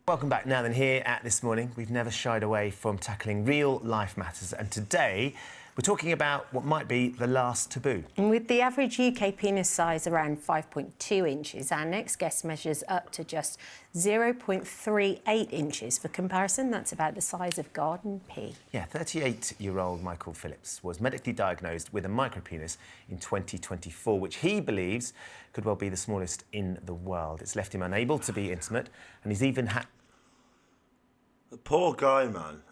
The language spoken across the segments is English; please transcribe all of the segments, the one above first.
Welcome back. Now then, here at This Morning, we've never shied away from tackling real life matters, and today we're talking about what might be the last taboo. And with the average UK penis size around 5.2 inches, our next guest measures up to just 0.38 inches. For comparison, that's about the size of garden pea. Yeah, 38-year-old Michael Phillips was medically diagnosed with a micropenis in 2024, which he believes could well be the smallest in the world. It's left him unable to be intimate, and he's even had... The poor guy, man.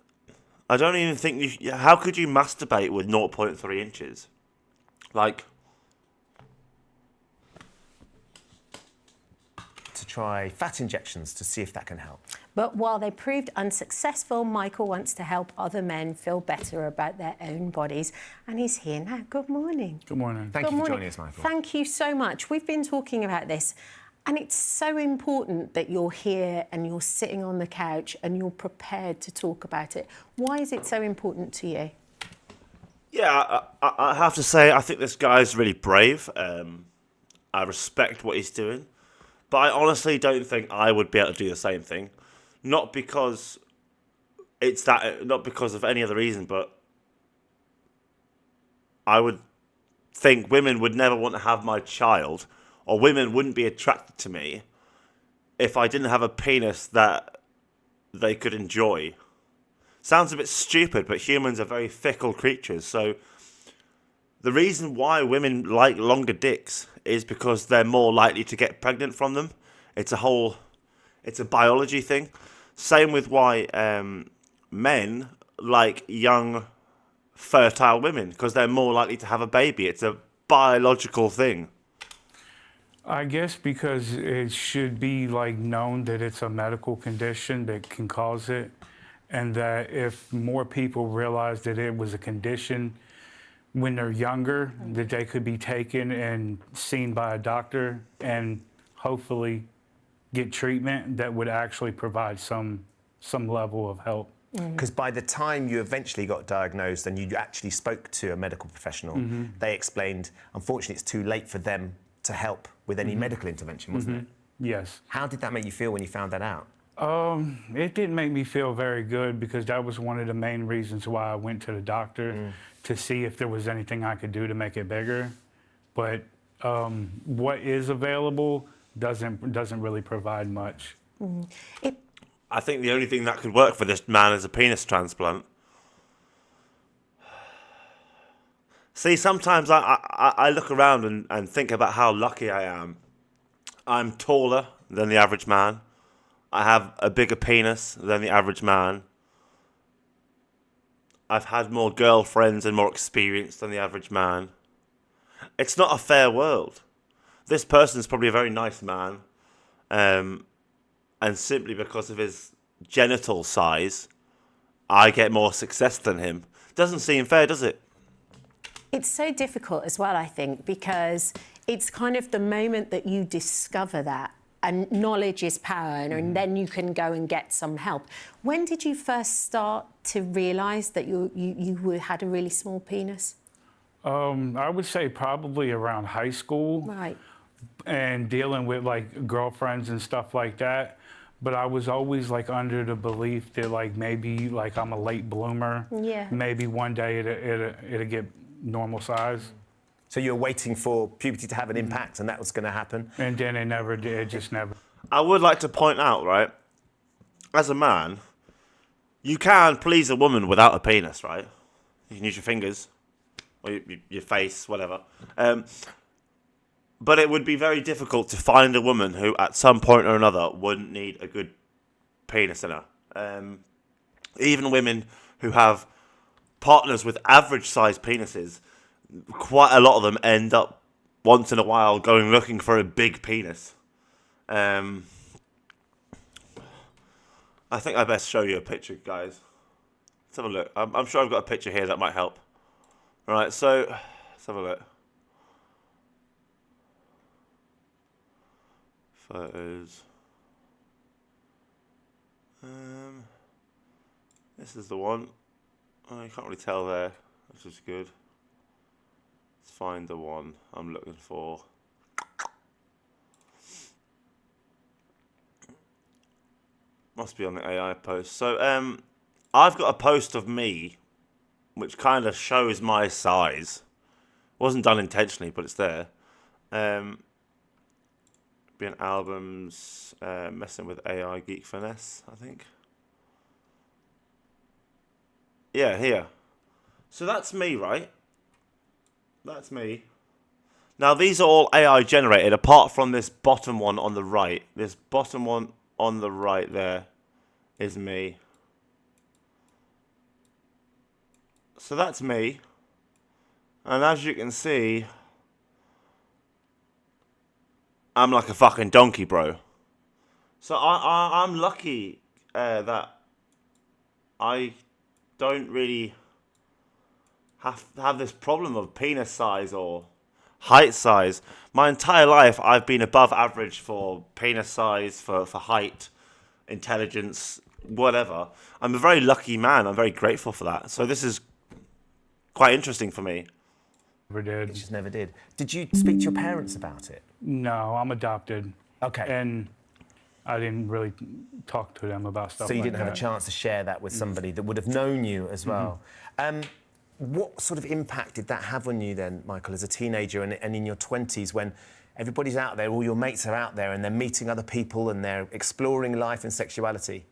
I don't even think you... How could you masturbate with 0.3 inches? Like... to try fat injections to see if that can help. But while they proved unsuccessful, Michael wants to help other men feel better about their own bodies. And he's here now. Good morning. Good morning. Thank you for joining us, Michael. Thank you so much. We've been talking about this, and it's so important that you're here and you're sitting on the couch and you're prepared to talk about it. Why is it so important to you? Yeah, I have to say, I think this guy's really brave. I respect what he's doing. But I honestly don't think I would be able to do the same thing. Not because not because of any other reason, but I would think women would never want to have my child, or women wouldn't be attracted to me if I didn't have a penis that they could enjoy. Sounds a bit stupid, but humans are very fickle creatures. So the reason why women like longer dicks is because they're more likely to get pregnant from them. It's a biology thing. Same with why men like young, fertile women, because they're more likely to have a baby. It's a biological thing. I guess because it should be known that it's a medical condition that can cause it, and that if more people realize that it was a condition when they're younger, that they could be taken and seen by a doctor and hopefully get treatment that would actually provide some level of help. Because by the time you eventually got diagnosed and you actually spoke to a medical professional, they explained, unfortunately, it's too late for them to help with any medical intervention, wasn't it? Yes. How did that make you feel when you found that out? It didn't make me feel very good, because that was one of the main reasons why I went to the doctor, to see if there was anything I could do to make it bigger. But what is available doesn't really provide much. I think the only thing that could work for this man is a penis transplant. See, sometimes I look around and think about how lucky I am. I'm taller than the average man. I have a bigger penis than the average man. I've had more girlfriends and more experience than the average man. It's not a fair world. This person's probably a very nice man. And simply because of his genital size, I get more success than him. Doesn't seem fair, does it? It's so difficult as well, I think, because it's kind of the moment that you discover that, and knowledge is power, and then you can go and get some help. When did you first start to realise that you had a really small penis? I would say probably around high school. Right. And dealing with girlfriends and stuff like that. But I was always under the belief that maybe I'm a late bloomer. Yeah. Maybe one day it'll get normal size. So you were waiting for puberty to have an impact, and that was going to happen? And then it never did, it just never. I would like to point out, right, as a man, you can please a woman without a penis, right? You can use your fingers, or your face, whatever. But it would be very difficult to find a woman who, at some point or another, wouldn't need a good penis in her. Even women who have partners with average-sized penises, quite a lot of them end up, once in a while, going looking for a big penis. I think I best show you a picture, guys. Let's have a look. I'm sure I've got a picture here that might help. All right, so let's have a look. Photos. This is the one. Oh, you can't really tell there, which is good. Let's find the one I'm looking for. Must be on the AI post. So, I've got a post of me, which kind of shows my size. Wasn't done intentionally, but it's there. Being albums, messing with AI Geek Finesse, I think. Yeah, here. So that's me, right? That's me. Now, these are all AI generated, apart from this bottom one on the right. This bottom one on the right there is me. So that's me. And as you can see, I'm like a fucking donkey, bro. So I'm lucky that I don't really have this problem of penis size or height size. My entire life, I've been above average for penis size, for height, intelligence, whatever. I'm a very lucky man. I'm very grateful for that. So this is quite interesting for me. Never did. It just never did. Did you speak to your parents about it? No, I'm adopted. Okay. And I didn't really talk to them about stuff So you like didn't have a that. chance to share that with somebody that would have known you as well. What sort of impact did that have on you then, Michael, as a teenager and in your 20s when everybody's out there, all your mates are out there and they're meeting other people and they're exploring life and sexuality?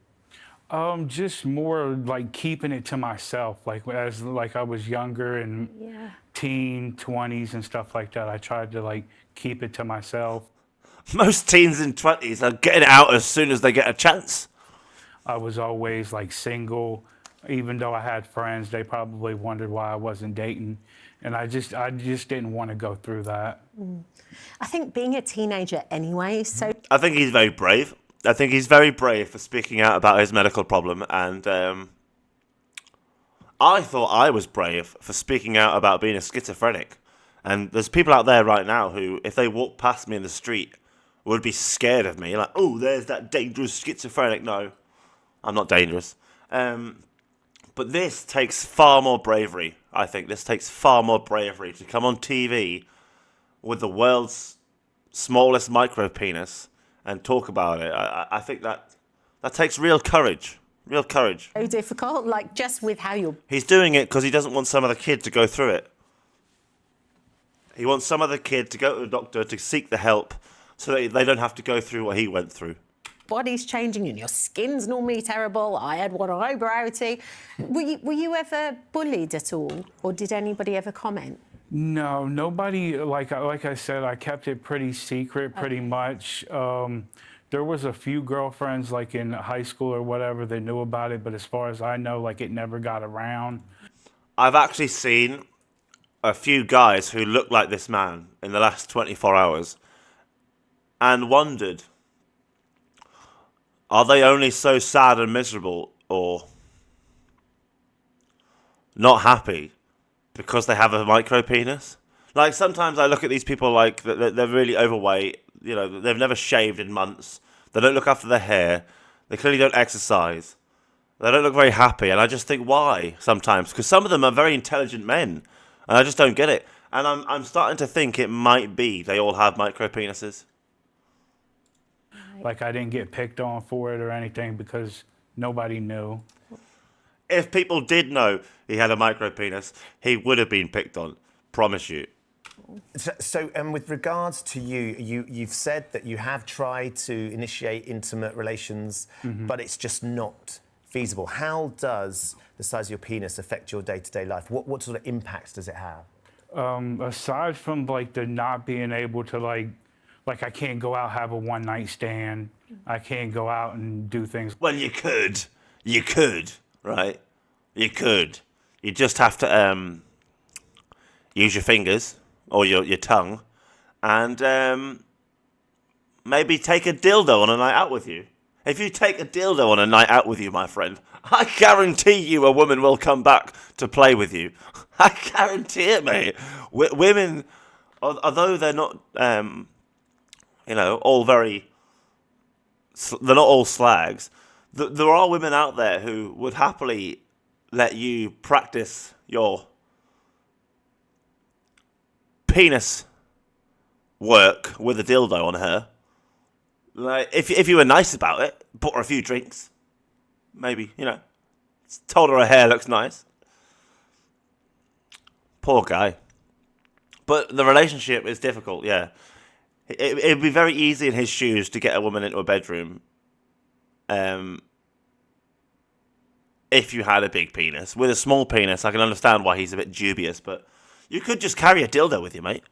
Just more like keeping it to myself. Like as like I was younger and teen, 20s and stuff like that, I tried to like keep it to myself. Most teens in 20s are getting out as soon as they get a chance. I was always like single. Even though I had friends, they probably wondered why I wasn't dating. And I just didn't want to go through that. I think being a teenager anyway is so I think he's very brave. I think he's very brave for speaking out about his medical problem. And I thought I was brave for speaking out about being a schizophrenic. And there's people out there right now who, if they walk past me in the street, would be scared of me. Like, oh, there's that dangerous schizophrenic. No, I'm not dangerous. But this takes far more bravery, I think. This takes far more bravery to come on TV with the world's smallest micro penis and talk about it. I think that takes real courage. Real courage. difficult, like just with how you're... He's doing it because he doesn't want some other kid to go through it. He wants some other kid to go to the doctor to seek the help so that they don't have to go through what he went through. body's changing and your skin's normally terrible. I had one eyebrow too. Were you ever bullied at all, or did anybody ever comment? No, nobody. Like I said, I kept it pretty secret, pretty much. There was a few girlfriends, like in high school or whatever, that knew about it, but as far as I know, like it never got around. I've actually seen a few guys who look like this man in the last 24 hours and wondered, are they only so sad and miserable or not happy because they have a micro penis? Like, sometimes I look at these people like they're really overweight, you know, they've never shaved in months, they don't look after their hair, they clearly don't exercise, they don't look very happy, and I just think, why sometimes? Because some of them are very intelligent men, and I just don't get it. And I'm starting to think it might be they all have micro penises. Like I didn't get picked on for it or anything because nobody knew. If people did know he had a micro penis, he would have been picked on. Promise you. So, with regards to you've said that you have tried to initiate intimate relations, but it's just not feasible. How does the size of your penis affect your day-to-day life? What sort of impacts does it have? Aside from like the not being able to like I can't go out, have a one-night stand. I can't go out and do things. Well, you could, right? You could. You just have to use your fingers or your tongue, and maybe take a dildo on a night out with you. If you take a dildo on a night out with you, my friend, I guarantee you a woman will come back to play with you. I guarantee it, mate. Women, although they're not, all very, they're not all slags. There are women out there who would happily let you practice your penis work with a dildo on her. Like, if you were nice about it, bought her a few drinks, maybe, told her hair looks nice. Poor guy. But the relationship is difficult, yeah. It'd be very easy in his shoes to get a woman into a bedroom if you had a big penis. With a small penis, I can understand why he's a bit dubious, but you could just carry a dildo with you, mate.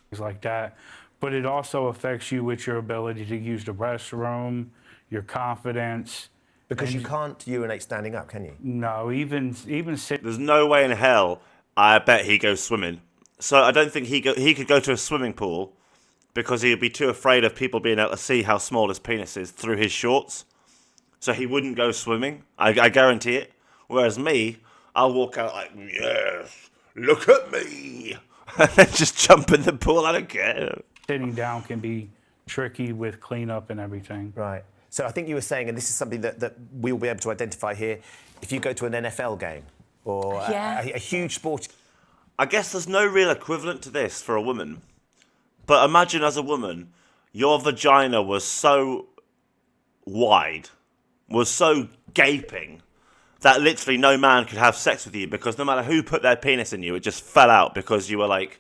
Things like that. But it also affects you with your ability to use the restroom, your confidence. Because you can't urinate standing up, can you? No, even sitting. There's no way in hell I bet he goes swimming. So I don't think he could go to a swimming pool because he'd be too afraid of people being able to see how small his penis is through his shorts. So he wouldn't go swimming. I guarantee it. Whereas me, I'll walk out like, yes, look at me. And then just jump in the pool. I don't care. Sitting down can be tricky with cleanup and everything. Right. So I think you were saying, and this is something that we'll be able to identify here, if you go to an NFL game or a huge sport. I guess there's no real equivalent to this for a woman. But imagine as a woman, your vagina was so wide, was so gaping, that literally no man could have sex with you because no matter who put their penis in you, it just fell out because you were like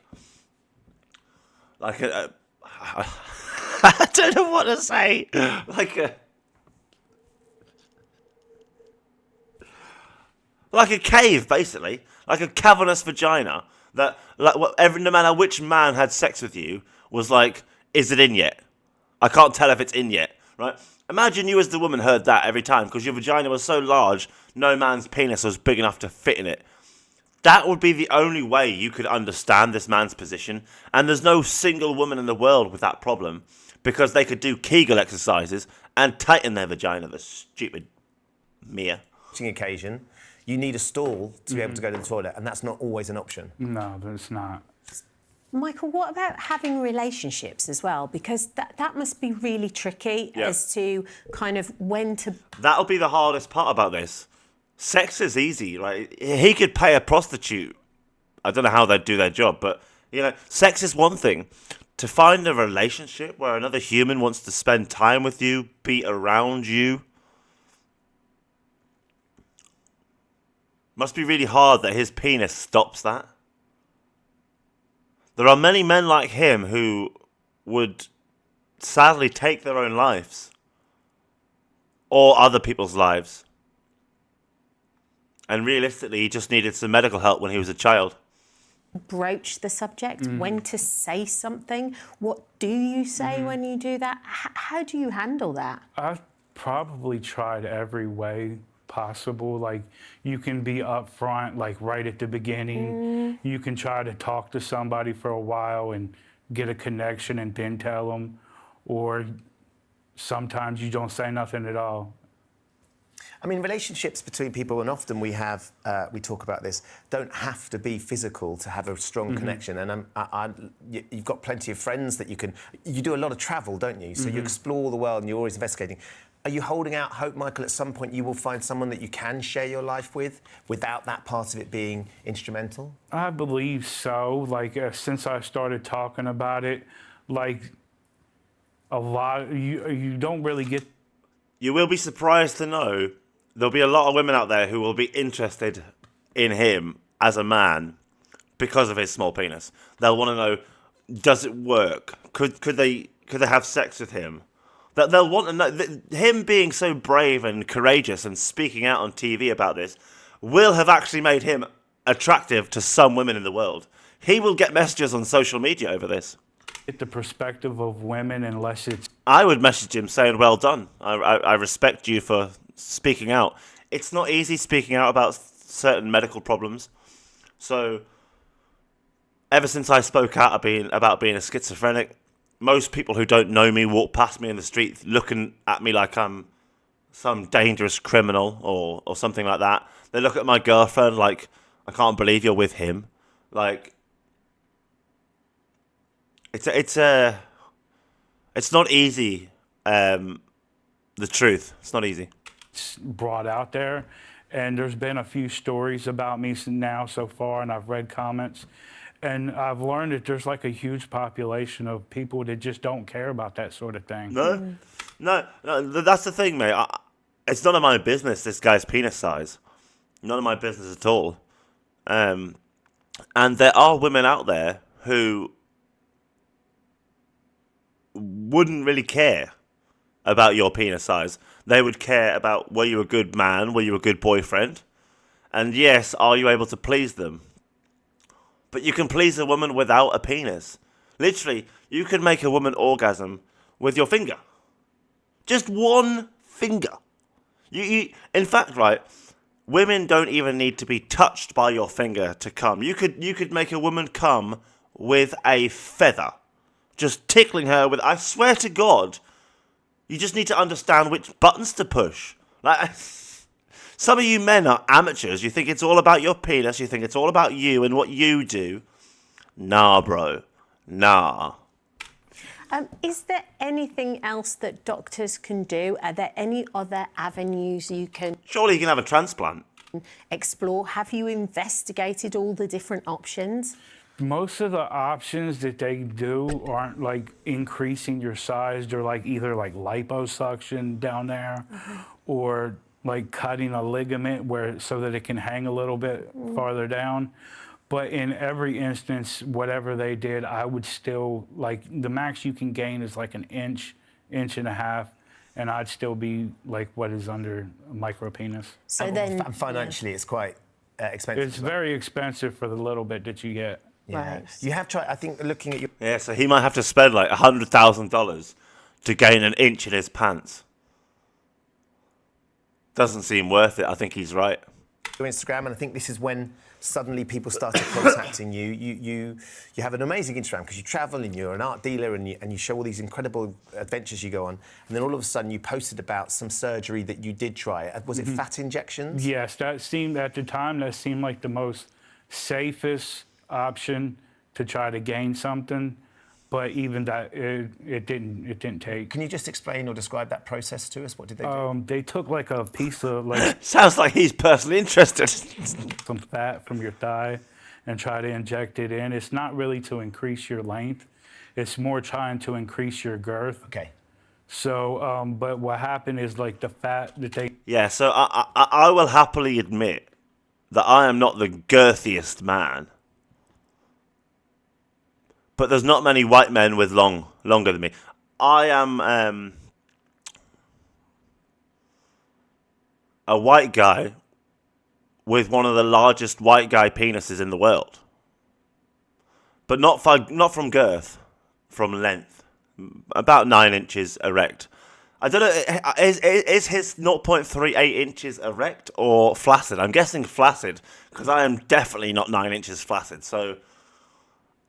a I don't know what to say. Like a cave, basically. Like a cavernous vagina. That, no matter which man had sex with you, was like, is it in yet? I can't tell if it's in yet, right? Imagine you as the woman heard that every time, because your vagina was so large, no man's penis was big enough to fit in it. That would be the only way you could understand this man's position. And there's no single woman in the world with that problem, because they could do Kegel exercises and tighten their vagina, the stupid Mia. Occasion, you need a stall to be able to go to the toilet, and that's not always an option. No, it's not. Michael, what about having relationships as well? Because that must be really tricky as to kind of when to... That'll be the hardest part about this. Sex is easy, right? He could pay a prostitute. I don't know how they'd do their job, but, sex is one thing. To find a relationship where another human wants to spend time with you, be around you, must be really hard that his penis stops that. There are many men like him who would sadly take their own lives or other people's lives. And realistically, he just needed some medical help when he was a child. Broach the subject, when to say something, what do you say when you do that? How do you handle that? I've probably tried every way possible. Like, you can be upfront, like right at the beginning. You can try to talk to somebody for a while and get a connection and then tell them. Or sometimes you don't say nothing at all. I mean, relationships between people, and often we talk about this, don't have to be physical to have a strong connection. And you've got plenty of friends that you do a lot of travel, don't you? So you explore the world and you're always investigating. Are you holding out hope, Michael, at some point you will find someone that you can share your life with without that part of it being instrumental? I believe so. Like, since I started talking about it, like, a lot, you don't really get... You will be surprised to know there'll be a lot of women out there who will be interested in him as a man because of his small penis. They'll want to know, does it work? Could they have sex with him? That they'll want to know. Him being so brave and courageous and speaking out on TV about this will have actually made him attractive to some women in the world. He will get messages on social media over this. Get the perspective of women unless it's... I would message him saying, well done. I respect you for speaking out. It's not easy speaking out about certain medical problems. So, ever since I spoke out about being a schizophrenic, most people who don't know me walk past me in the street looking at me like I'm some dangerous criminal or something like that. They look at my girlfriend like, I can't believe you're with him. Like, it's not easy. The truth, it's not easy. It's brought out there, and there's been a few stories about me now so far, and I've read comments, and I've learned that there's like a huge population of people that just don't care about that sort of thing. No, that's the thing, mate. it's none of my business, this guy's penis size. None of my business at all. And there are women out there who wouldn't really care about your penis size. They would care about, were you a good man? Were you a good boyfriend? And yes, are you able to please them? But you can please a woman without a penis. Literally, you can make a woman orgasm with your finger. Just one finger. In fact, right, women don't even need to be touched by your finger to come. You could make a woman come with a feather. Just tickling her with, I swear to God, you just need to understand which buttons to push. Like, some of you men are amateurs. You think it's all about your penis. You think it's all about you and what you do. Nah, bro. Nah. Is there anything else that doctors can do? Are there any other avenues you can Surely you can have a transplant. explore? Have you investigated all the different options? Most of the options that they do aren't like increasing your size. They're like either like liposuction down there or like cutting a ligament so that it can hang a little bit farther down. But in every instance, whatever they did, I would still, like, the max you can gain is like an inch and a half, and I'd still be like what is under a micro penis. So And then, financially, it's quite expensive. It's very expensive for the little bit that you get. Yeah. Right. You have tried, I think, looking at your... Yeah, so he might have to spend like $100,000 to gain an inch in his pants. Doesn't seem worth it. I think he's right. your Instagram, and I think this is when suddenly people started contacting you. You have an amazing Instagram because you travel and you're an art dealer and you show all these incredible adventures you go on. And then all of a sudden you posted about some surgery that you did try. Was it fat injections? Yes, that seemed at the time that seemed like the most safest option to try to gain something. But even that, it didn't take. Can you just explain or describe that process to us? What did they do? They took like a piece of like Sounds like he's personally interested. some fat from your thigh and try to inject it in. It's not really to increase your length. It's more trying to increase your girth. Okay. So, but what happened is like the fat that they Yeah, so I will happily admit that I am not the girthiest man. But there's not many white men with longer than me. I am a white guy with one of the largest white guy penises in the world. But not from girth, from length. About 9 inches erect. I don't know, is his 0.38 inches erect or flaccid? I'm guessing flaccid, because I am definitely not 9 inches flaccid, so...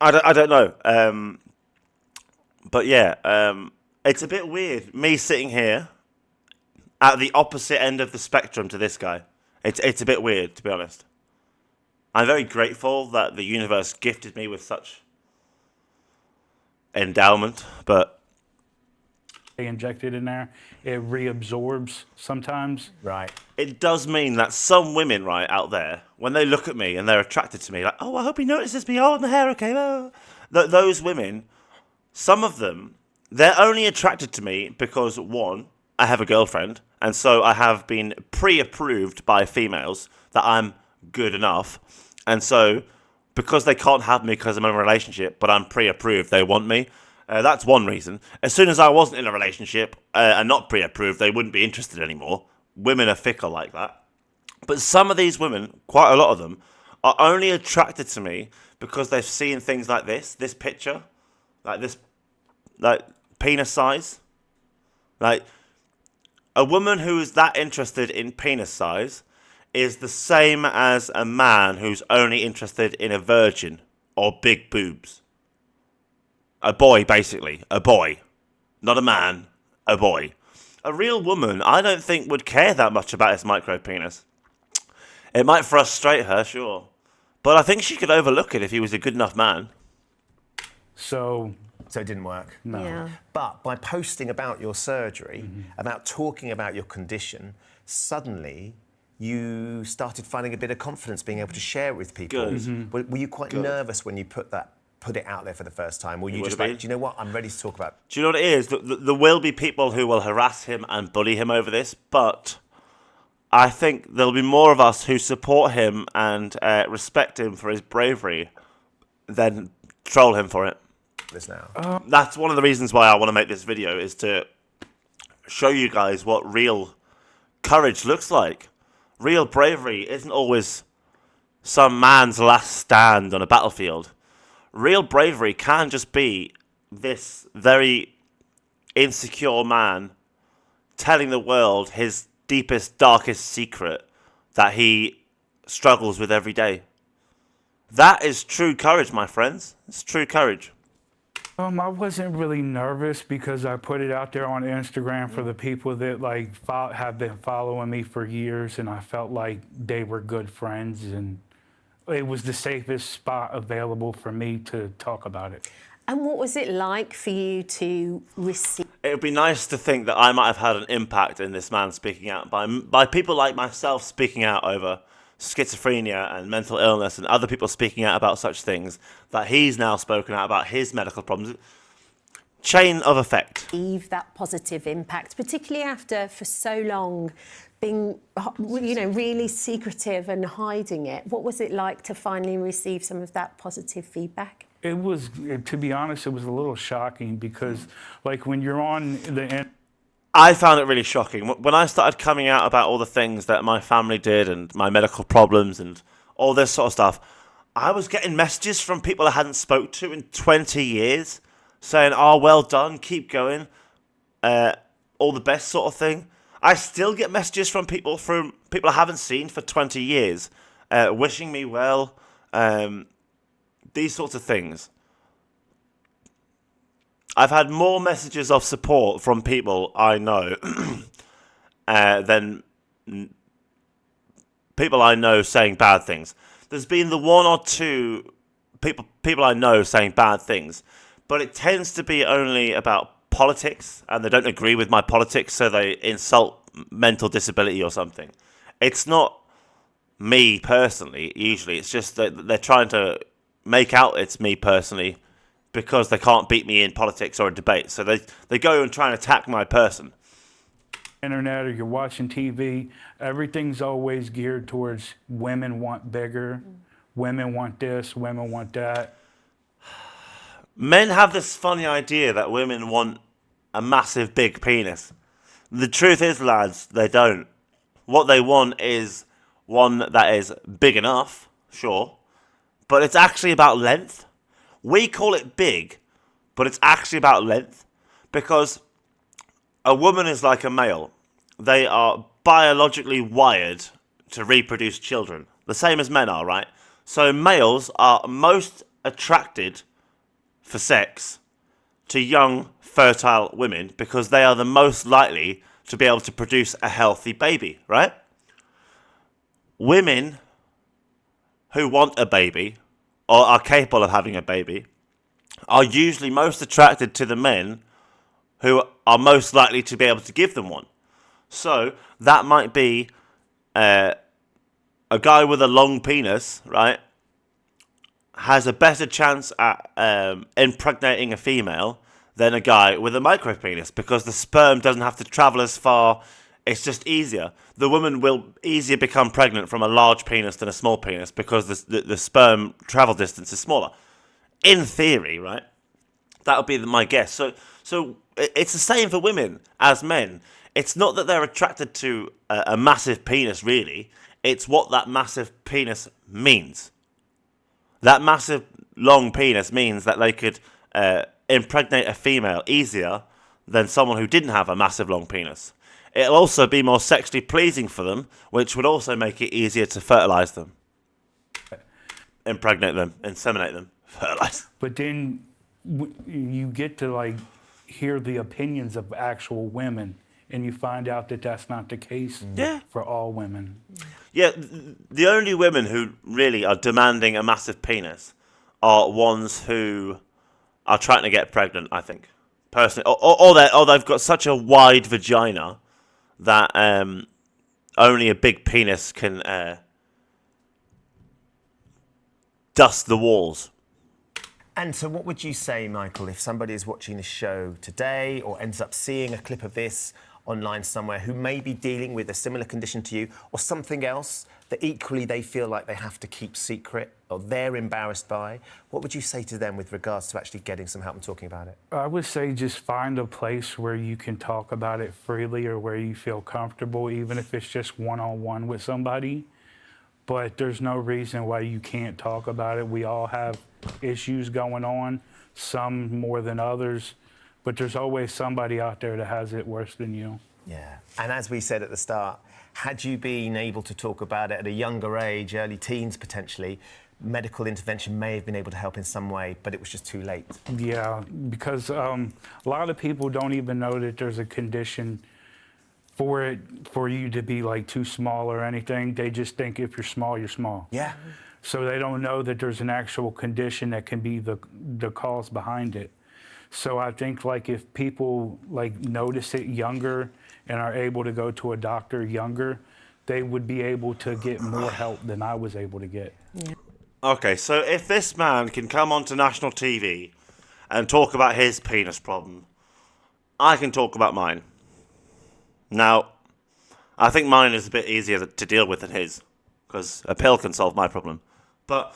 I don't know. But yeah, it's a bit weird, me sitting here at the opposite end of the spectrum to this guy. It's a bit weird, to be honest. I'm very grateful that the universe gifted me with such endowment, but... injected in there, it reabsorbs sometimes. Right. It does mean that some women, right, out there, when they look at me and they're attracted to me, like, oh, I hope he notices me, oh, my hair, okay, oh. Those women, some of them, they're only attracted to me because, one, I have a girlfriend, and so I have been pre-approved by females that I'm good enough, and so, because they can't have me because I'm in a relationship, but I'm pre-approved, they want me. That's one reason. As soon as I wasn't in a relationship and not pre-approved, they wouldn't be interested anymore. Women are fickle like that. But some of these women, quite a lot of them, are only attracted to me because they've seen things like this picture, like penis size. Like, a woman who is that interested in penis size is the same as a man who's only interested in a virgin or big boobs. A boy, basically. A boy. Not a man. A boy. A real woman, I don't think, would care that much about his micro penis. It might frustrate her, sure. But I think she could overlook it if he was a good enough man. So So it didn't work. no. Yeah. But by posting about your surgery, about talking about your condition, suddenly you started finding a bit of confidence being able to share it with people. Good. Were you quite Good. nervous when you put it out there for the first time? Were you You just would have like, do you know what? I'm ready to talk about it. Do you know what it is? There will be people who will harass him and bully him over this, but I think there'll be more of us who support him and respect him for his bravery than troll him for it. This now. That's one of the reasons why I want to make this video, is to show you guys what real courage looks like. Real bravery isn't always some man's last stand on a battlefield. Real bravery can just be this very insecure man telling the world his deepest, darkest secret that he struggles with every day. That is true courage, my friends. It's true courage. I wasn't really nervous because I put it out there on Instagram for the people that like have been following me for years, and I felt like they were good friends, and it was the safest spot available for me to talk about it. And what was it like for you to receive? It would be nice to think that I might have had an impact in this man speaking out, by people like myself speaking out over schizophrenia and mental illness, and other people speaking out about such things, that he's now spoken out about his medical problems. Chain of effect. That positive impact, particularly after for so long being, really secretive and hiding it. What was it like to finally receive some of that positive feedback? It was, to be honest, it was a little shocking because, like, when you're on the I found it really shocking. When I started coming out about all the things that my family did and my medical problems and all this sort of stuff, I was getting messages from people I hadn't spoke to in 20 years saying, oh, well done, keep going, all the best sort of thing. I still get messages from people I haven't seen for 20 years, wishing me well, these sorts of things. I've had more messages of support from people I know than people I know saying bad things. There's been the one or two people I know saying bad things, but it tends to be only about politics, and they don't agree with my politics, so they insult mental disability or something. It's not me personally, usually. It's just that they're trying to make out it's me personally, because they can't beat me in politics or a debate. So they go and try and attack my person. internet or you're watching TV, everything's always geared towards women want bigger, women want this, women want that. Men have this funny idea that women want a massive big penis. The truth is, lads, they don't. What they want is one that is big enough, sure, but it's actually about length. We call it big, but it's actually about length, because a woman is like a male. They are biologically wired to reproduce children, the same as men are, right? So males are most attracted for sex to young, fertile women because they are the most likely to be able to produce a healthy baby, right? Women who want a baby or are capable of having a baby are usually most attracted to the men who are most likely to be able to give them one. So that might be a guy with a long penis, right, has a better chance at impregnating a female than a guy with a micro penis, because the sperm doesn't have to travel as far. It's just easier. The woman will easier become pregnant from a large penis than a small penis because the sperm travel distance is smaller. In theory, right? That would be my guess. So it's the same for women as men. It's not that they're attracted to a massive penis, really. It's what that massive penis means. That massive long penis means that they could impregnate a female easier than someone who didn't have a massive long penis. It'll also be more sexually pleasing for them, which would also make it easier to fertilize them. Impregnate them, inseminate them, fertilize. But then you get to like hear the opinions of actual women, and you find out that that's not the case for all women. Yeah, the only women who really are demanding a massive penis are ones who are trying to get pregnant, I think, personally. Or they've got such a wide vagina that only a big penis can dust the walls. And so what would you say, Michael, if somebody is watching this show today or ends up seeing a clip of this online somewhere who may be dealing with a similar condition to you or something else that equally they feel like they have to keep secret or they're embarrassed by, what would you say to them with regards to actually getting some help and talking about it? I would say just find a place where you can talk about it freely or where you feel comfortable, even if it's just one-on-one with somebody. But there's no reason why you can't talk about it. We all have issues going on, some more than others, but there's always somebody out there that has it worse than you. Yeah. And as we said at the start, had you been able to talk about it at a younger age, early teens potentially, medical intervention may have been able to help in some way, but it was just too late. Yeah, because a lot of people don't even know that there's a condition for you to be like too small or anything. They just think if you're small, you're small. Yeah. So they don't know that there's an actual condition that can be the cause behind it. So I think like if people like notice it younger and are able to go to a doctor younger, they would be able to get more help than I was able to get. Yeah. Okay, so if this man can come onto national TV and talk about his penis problem, I can talk about mine. Now, I think mine is a bit easier to deal with than his, because a pill can solve my problem. But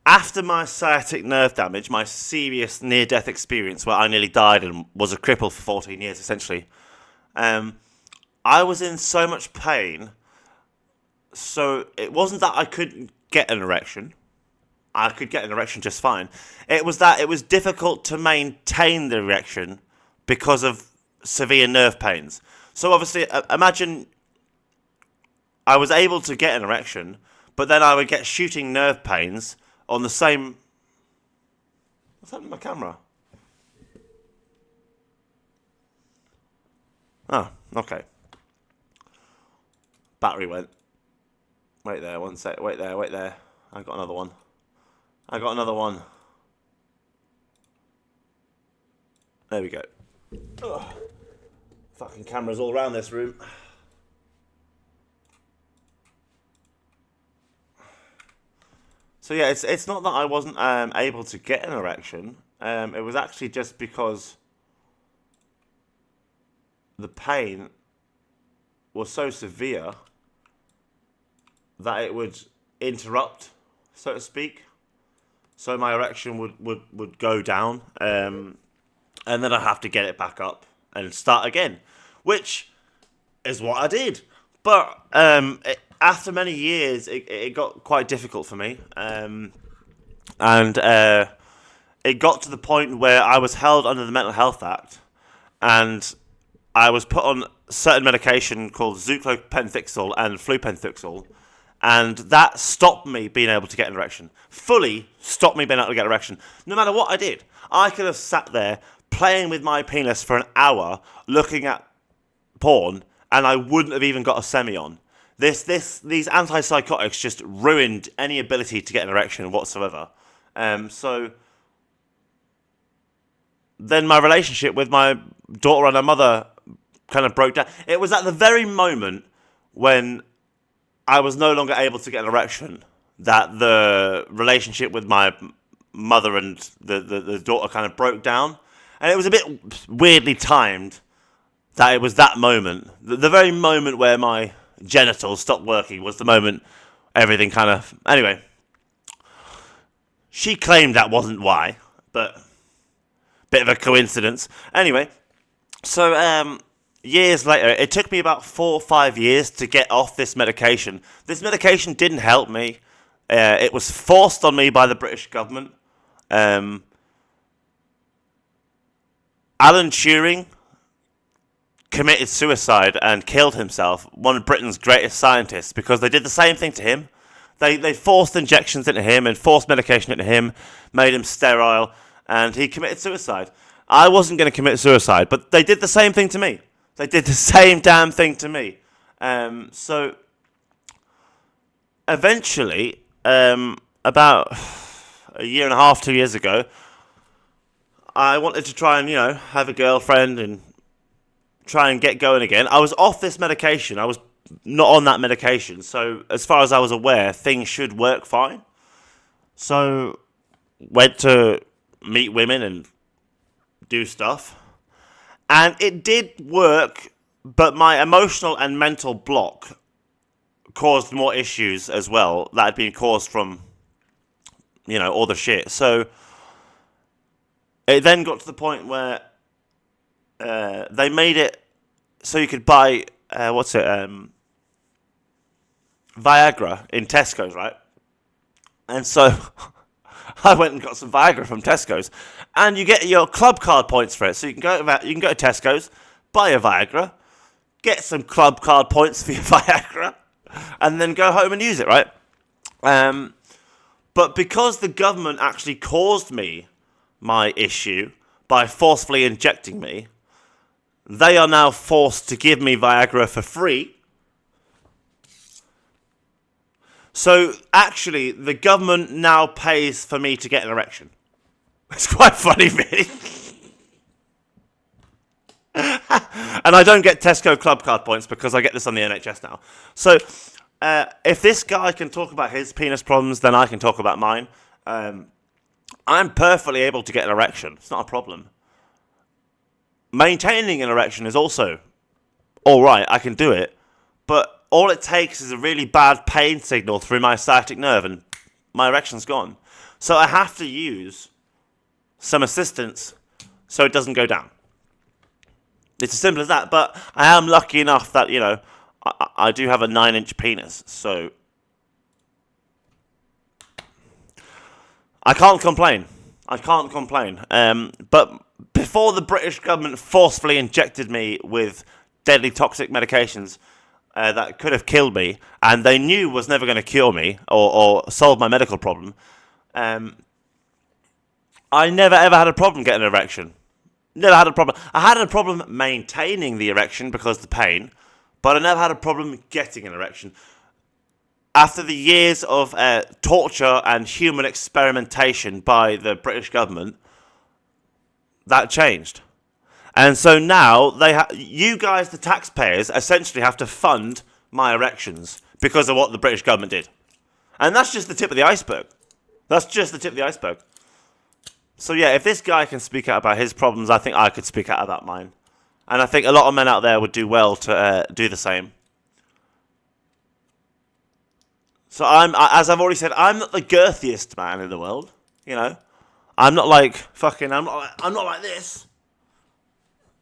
after my sciatic nerve damage, my serious near-death experience where I nearly died and was a cripple for 14 years, essentially, I was in so much pain. So it wasn't that I couldn't get an erection. I could get an erection just fine. It was that it was difficult to maintain the erection because of severe nerve pains. So obviously, imagine I was able to get an erection, but then I would get shooting nerve pains on the same... What's happening to my camera? Oh, okay. Battery went. Wait there, one sec. Wait there, wait there. I got another one. I got another one. There we go. Ugh. Fucking cameras all around this room. So yeah, it's not that I wasn't able to get an erection. It was actually just because the pain was so severe that it would interrupt, so to speak. So my erection would go down, and then I'd have to get it back up and start again, which is what I did. But after many years, it got quite difficult for me, and it got to the point where I was held under the Mental Health Act, and I was put on certain medication called Zuclopenthixol and Flupentixol, and that stopped me being able to get an erection. Fully stopped me being able to get an erection. No matter what I did, I could have sat there playing with my penis for an hour, looking at porn, and I wouldn't have even got a semi on. These antipsychotics just ruined any ability to get an erection whatsoever. So then my relationship with my daughter and her mother kind of broke down. It was at the very moment when I was no longer able to get an erection that the relationship with my mother and the daughter kind of broke down. And it was a bit weirdly timed that it was that moment. The very moment where my genitals stopped working was the moment everything kind of... Anyway, she claimed that wasn't why, but bit of a coincidence. Anyway, so years later, it took me about 4 or 5 years to get off this medication. This medication didn't help me. It was forced on me by the British government. Alan Turing committed suicide and killed himself, one of Britain's greatest scientists, because they did the same thing to him. They forced injections into him and forced medication into him, made him sterile, and he committed suicide. I wasn't going to commit suicide, but they did the same thing to me. They did the same damn thing to me. So eventually, about a year and a half, 2 years ago, I wanted to try and, have a girlfriend and try and get going again. I was off this medication. I was not on that medication. So as far as I was aware, things should work fine. So went to meet women and do stuff. And it did work, but my emotional and mental block caused more issues as well that had been caused from, all the shit. So it then got to the point where they made it so you could buy, Viagra in Tesco's, right? And so I went and got some Viagra from Tesco's, and you get your club card points for it. So you can go to Tesco's, buy a Viagra, get some club card points for your Viagra, and then go home and use it, right? But because the government actually caused me my issue by forcefully injecting me, they are now forced to give me Viagra for free. So actually, the government now pays for me to get an erection. It's quite funny, really. And I don't get Tesco club card points because I get this on the NHS now. So if this guy can talk about his penis problems, then I can talk about mine. I'm perfectly able to get an erection. It's not a problem. Maintaining an erection is also all right. I can do it. But all it takes is a really bad pain signal through my sciatic nerve and my erection's gone. So I have to use some assistance so it doesn't go down. It's as simple as that. But I am lucky enough that, I do have a 9-inch penis. So I can't complain. But before the British government forcefully injected me with deadly toxic medications that could have killed me, and they knew was never going to cure me or solve my medical problem, I never ever had a problem getting an erection. Never had a problem. I had a problem maintaining the erection because of the pain, but I never had a problem getting an erection. After the years of torture and human experimentation by the British government, that changed. And so now you guys, the taxpayers, essentially have to fund my erections because of what the British government did. And that's just the tip of the iceberg. So yeah, if this guy can speak out about his problems, I think I could speak out about mine. And I think a lot of men out there would do well to do the same. So as I've already said, I'm not the girthiest man in the world. I'm not like I'm not like this.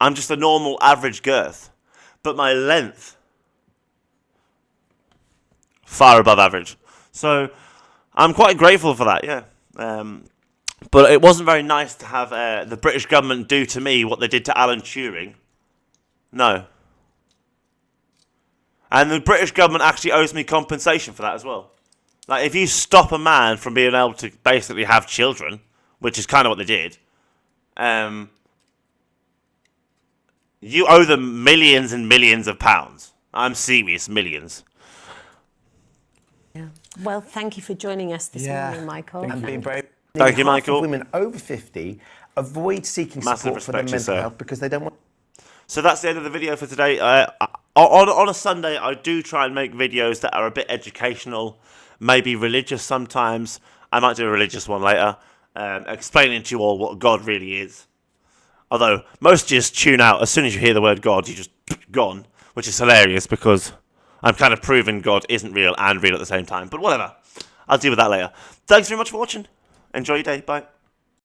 I'm just a normal average girth. But my length, far above average. So I'm quite grateful for that, yeah. But it wasn't very nice to have the British government do to me what they did to Alan Turing. No. And the British government actually owes me compensation for that as well. Like, if you stop a man from being able to basically have children, which is kind of what they did, you owe them millions and millions of pounds. I'm serious, millions. Yeah. Well, thank you for joining us this morning, Michael. And being brave. Thank you, Half Michael. of women over 50 avoid seeking Massive support for their respect, mental sir. health because they don't want. So that's the end of the video for today. On a Sunday, I do try and make videos that are a bit educational, maybe religious sometimes. I might do a religious one later, explaining to you all what God really is. Although, most just tune out. As soon as you hear the word God, you just gone, which is hilarious because I'm kind of proving God isn't real and real at the same time. But whatever. I'll deal with that later. Thanks very much for watching. Enjoy your day. Bye.